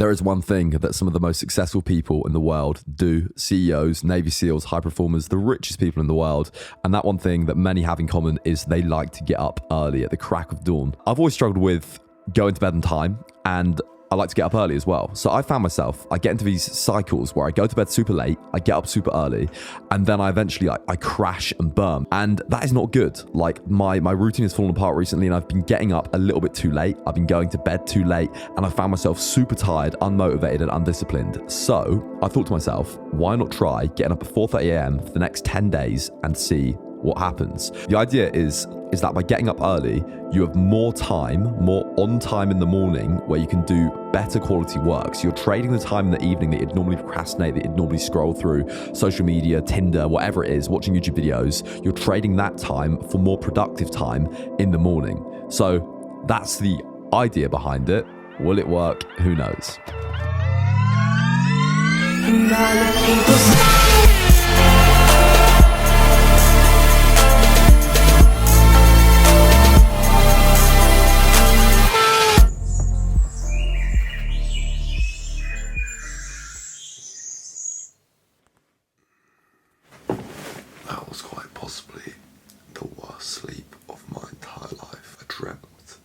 There is one thing that some of the most successful people in the world do, CEOs, Navy SEALs, high performers, the richest people in the world. And that one thing that many have in common is they like to get up early at the crack of dawn. I've always struggled with going to bed on time, and I like to get up early as well. So I found myself, I get into these cycles where I go to bed super late, I get up super early, and then I eventually I crash and burn. And that is not good. Like my routine has fallen apart recently, and I've been getting up a little bit too late. I've been going to bed too late, and I found myself super tired, unmotivated, and undisciplined. So I thought to myself, why not try getting up at 4:30 a.m. for the next 10 days and see what happens? The idea is that by getting up early, you have more time, more on time in the morning where you can do better quality work. So you're trading the time in the evening that you'd normally procrastinate, that you'd normally scroll through social media, Tinder, whatever it is, watching YouTube videos. You're trading that time for more productive time in the morning. So that's the idea behind it. Will it work? Who knows? That was quite possibly the worst sleep of my entire life. I dreamt that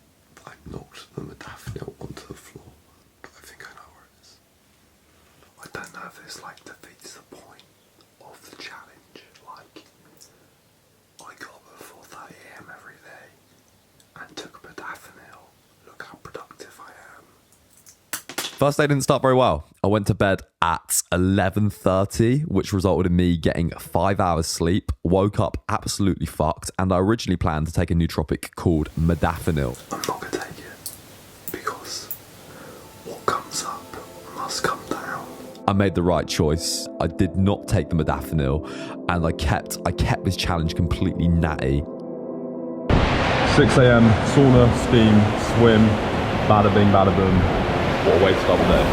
I knocked the modafinil onto the floor, but I think I know where it is. I don't know if this defeats the point of the challenge. I got up at 4:30 a.m. every day and took modafinil. Look how productive I am. First day didn't start very well. I went to bed at 11:30, which resulted in me getting 5 hours sleep, woke up absolutely fucked, and I originally planned to take a nootropic called modafinil. I'm not going to take it, because what comes up must come down. I made the right choice. I did not take the modafinil, and I kept this challenge completely natty. 6 a.m, sauna, steam, swim, bada bing, bada boom. What a way to start the day.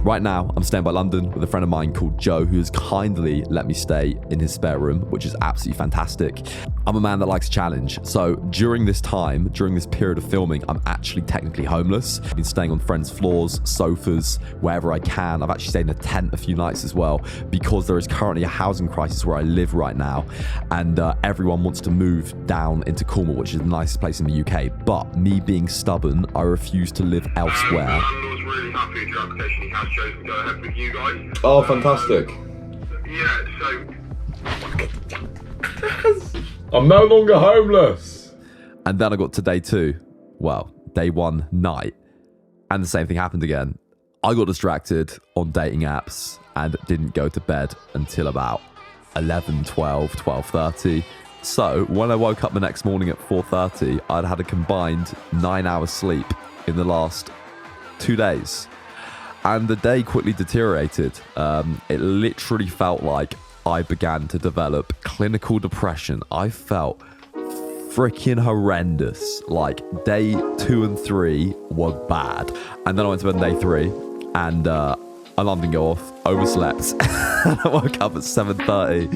Right now, I'm staying by London with a friend of mine called Joe, who has kindly let me stay in his spare room, which is absolutely fantastic. I'm a man that likes a challenge. So during this period of filming, I'm actually technically homeless. I've been staying on friends' floors, sofas, wherever I can. I've actually stayed in a tent a few nights as well, because there is currently a housing crisis where I live right now. And everyone wants to move down into Cornwall, which is the nicest place in the UK. But me being stubborn, I refuse to live elsewhere. I'm really happy with your application. He has chosen to go ahead with you guys. Oh, fantastic. Yeah, so... I'm no longer homeless. And then I got to day 2. Well, day 1 night. And the same thing happened again. I got distracted on dating apps and didn't go to bed until about 11, 12, 12:30. So when I woke up the next morning at 4:30, I'd had a combined 9 hours sleep in the last 2 days. And the day quickly deteriorated. It literally felt like I began to develop clinical depression. I felt freaking horrendous. Like day 2 and 3 were bad. And then I went to bed on day 3 and alarm didn't go off, overslept. And I woke up at 7:30.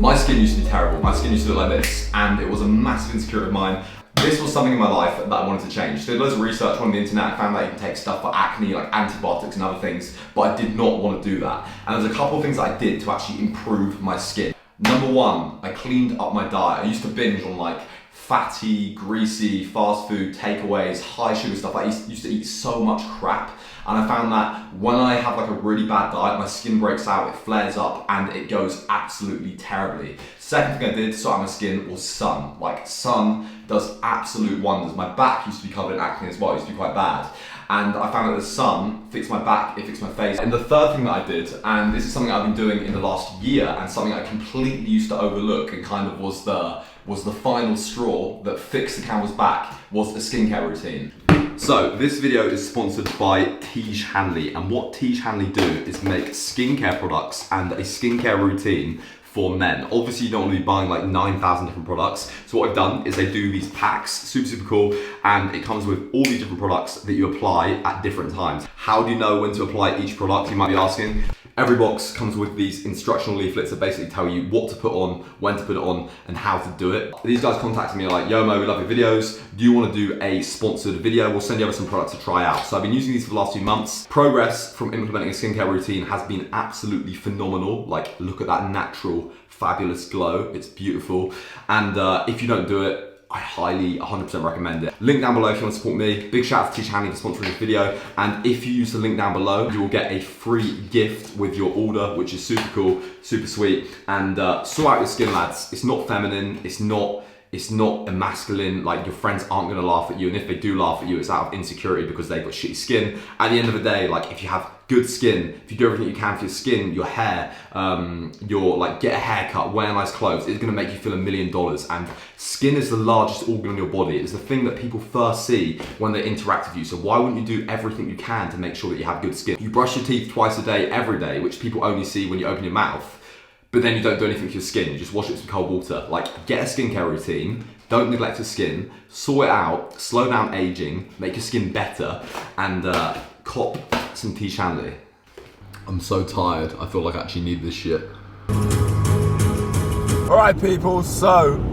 My skin used to be terrible. My skin used to look like this, and it was a massive insecurity of mine. This was something in my life that I wanted to change. So I did loads of research on the internet. I found that you can take stuff for acne, like antibiotics and other things, but I did not want to do that. And there's a couple of things that I did to actually improve my skin. Number 1, I cleaned up my diet. I used to binge on like fatty, greasy, fast food, takeaways, high sugar stuff. I used to eat so much crap. And I found that when I have like a really bad diet, my skin breaks out, it flares up, and it goes absolutely terribly. Second thing I did to sort out my skin was sun. Like sun does absolute wonders. My back used to be covered in acne as well, it used to be quite bad. And I found that the sun fixed my back, it fixed my face. And the third thing that I did, and this is something I've been doing in the last year, and something I completely used to overlook and kind of was the final straw that fixed the canvas back, was a skincare routine. So this video is sponsored by Tiege Hanley, and what Tiege Hanley do is make skincare products and a skincare routine for men. Obviously you don't want to be buying like 9,000 different products. So what I've done is they do these packs, super cool, and it comes with all these different products that you apply at different times. How do you know when to apply each product, you might be asking? Every box comes with these instructional leaflets that basically tell you what to put on, when to put it on, and how to do it. These guys contacted me like, yo Mo, we love your videos. Do you want to do a sponsored video? We'll send you over some products to try out. So I've been using these for the last few months. Progress from implementing a skincare routine has been absolutely phenomenal. Like, look at that natural, fabulous glow. It's beautiful. And if you don't do it, I highly 100% recommend it. Link down below if you want to support me. Big shout out to Tiege Hanley for sponsoring this video. And if you use the link down below, you will get a free gift with your order, which is super cool, super sweet. And sort out your skin, lads. It's not feminine, it's not emasculine, like your friends aren't gonna laugh at you, and if they do laugh at you, it's out of insecurity because they've got shitty skin. At the end of the day, like if you have good skin, if you do everything you can for your skin, your hair, your like get a haircut, wear nice clothes, it's gonna make you feel $1 million. And skin is the largest organ on your body. It's the thing that people first see when they interact with you. So why wouldn't you do everything you can to make sure that you have good skin? You brush your teeth twice a day, every day, which people only see when you open your mouth. But then you don't do anything for your skin, you just wash it with some cold water. Like, get a skincare routine, don't neglect your skin, sort it out, slow down aging, make your skin better, and cop some Tiege Hanley. I'm so tired, I feel like I actually need this shit. Alright people, so,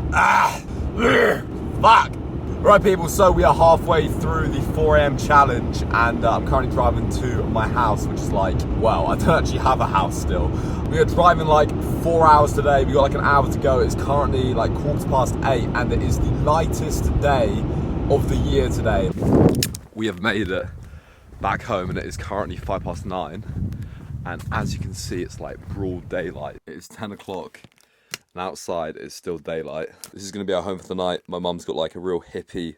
fuck! Alright people, so we are halfway through the 4 AM challenge, and I'm currently driving to my house, which is like, well, I don't actually have a house still. We are driving like 4 hours today, we got like an hour to go. It's currently like 8:15, and it is the lightest day of the year today. We have made it back home, and it is currently 9:05, and as you can see, it's like broad daylight. It is 10 o'clock. And outside it's still daylight. This is going to be our home for the night. My mum's got like a real hippie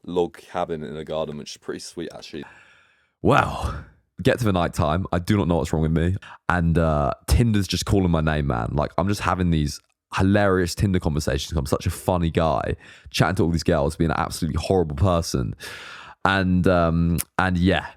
log cabin in a garden, which is pretty sweet actually. Well, get to the night time. I do not know what's wrong with me. And Tinder's just calling my name, man. Like, I'm just having these hilarious Tinder conversations. I'm such a funny guy, chatting to all these girls, being an absolutely horrible person. And yeah,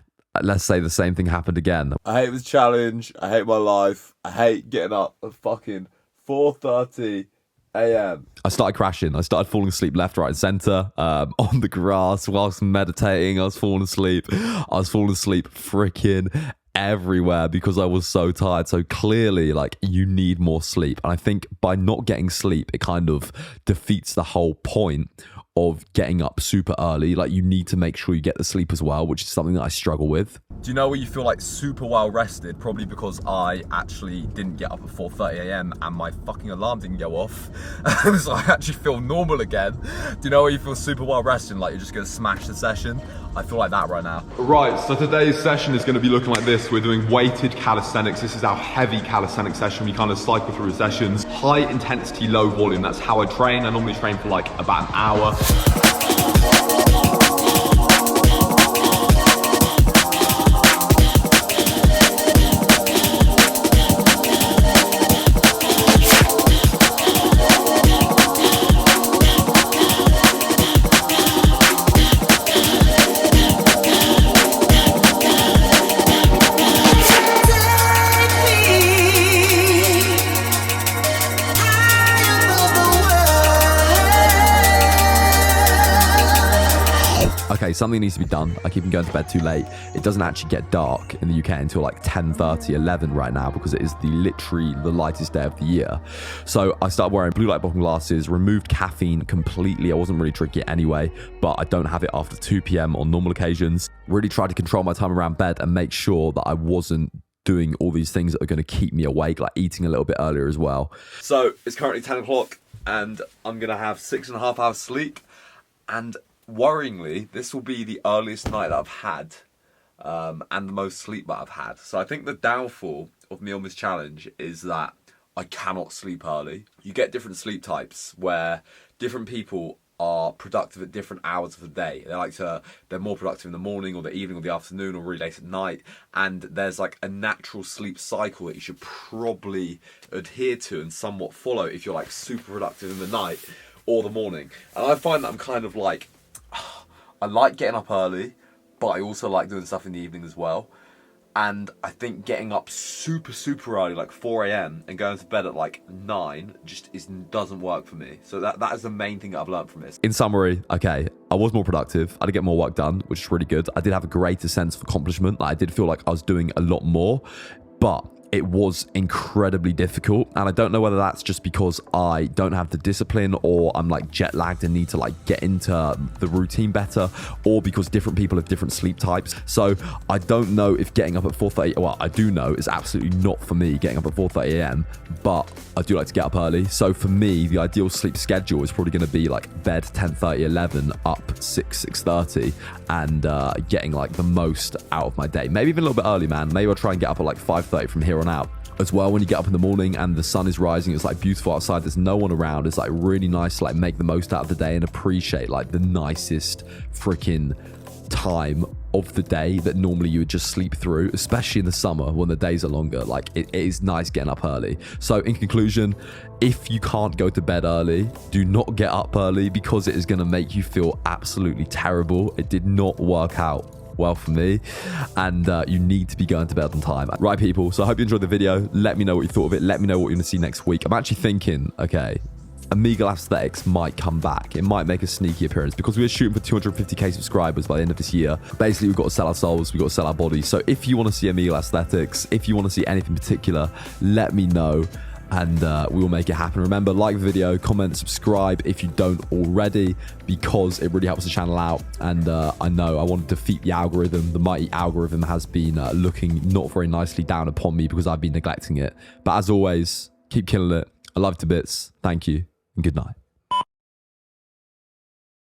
let's say the same thing happened again. I hate this challenge, I hate my life, I hate getting up at fucking 4:30 AM. I started crashing. I started falling asleep left, right, and center, on the grass whilst meditating. I was falling asleep. I was falling asleep freaking everywhere because I was so tired. So clearly, like, you need more sleep. And I think by not getting sleep, it kind of defeats the whole point of getting up super early. Like, you need to make sure you get the sleep as well, which is something that I struggle with. Do you know where you feel like super well rested? Probably because I actually didn't get up at 4:30 AM and my fucking alarm didn't go off. So I actually feel normal again. Do you know where you feel super well rested, like you're just gonna smash the session? I feel like that right now. Right, so today's session is going to be looking like this. We're doing weighted calisthenics. This is our heavy calisthenics session. We kind of cycle through the sessions. High intensity, low volume. That's how I train. I normally train for like about an hour. Okay, something needs to be done. I keep on going to bed too late. It doesn't actually get dark in the UK until like 10:30, 11 right now, because it is literally the lightest day of the year. So I started wearing blue light blocking glasses, removed caffeine completely. I wasn't really drinking it anyway, but I don't have it after 2 PM on normal occasions. Really tried to control my time around bed and make sure that I wasn't doing all these things that are going to keep me awake, like eating a little bit earlier as well. So it's currently 10 o'clock and I'm going to have 6.5 hours sleep, and worryingly, this will be the earliest night that I've had, and the most sleep that I've had. So I think the downfall of me on this challenge is that I cannot sleep early. You get different sleep types where different people are productive at different hours of the day. They're more productive in the morning or the evening or the afternoon or really late at night. And there's like a natural sleep cycle that you should probably adhere to and somewhat follow if you're like super productive in the night or the morning. And I find that I'm kind of like, I like getting up early, but I also like doing stuff in the evening as well. And I think getting up super, super early, like 4 a.m. and going to bed at like 9 just doesn't work for me. So that is the main thing that I've learned from this. In summary, okay, I was more productive. I did get more work done, which is really good. I did have a greater sense of accomplishment. Like, I did feel like I was doing a lot more, but it was incredibly difficult. And I don't know whether that's just because I don't have the discipline, or I'm like jet lagged and need to like get into the routine better, or because different people have different sleep types. So I don't know if getting up at 4:30, well, I do know it's absolutely not for me getting up at 4:30 a.m, but I do like to get up early. So for me, the ideal sleep schedule is probably going to be like bed 10:30, 11, up 6:30, and getting like the most out of my day. Maybe even a little bit early, man. Maybe I'll try and get up at like 5:30 from here on out. As well, when you get up in the morning and the sun is rising, it's like beautiful outside, there's no one around. It's like really nice to like make the most out of the day and appreciate like the nicest freaking time of the day that normally you would just sleep through, especially in the summer when the days are longer. Like, it is nice getting up early. So in conclusion, if you can't go to bed early, do not get up early, because it is going to make you feel absolutely terrible. It did not work out well for me, and you need to be going to bed on time. Right, people, so I hope you enjoyed the video. Let me know what you thought of it. Let me know what you're going to see next week. I'm actually thinking, okay, Amigal Aesthetics might come back. It might make a sneaky appearance, because we're shooting for 250k subscribers by the end of this year. Basically, we've got to sell our souls, we've got to sell our bodies. So if you want to see Amigal Aesthetics, if you want to see anything particular, let me know, and we will make it happen. Remember, like the video, comment, subscribe if you don't already, because it really helps the channel out. And I know I want to defeat the algorithm. The mighty algorithm has been looking not very nicely down upon me because I've been neglecting it. But as always, keep killing it. I love you to bits. Thank you, and good night.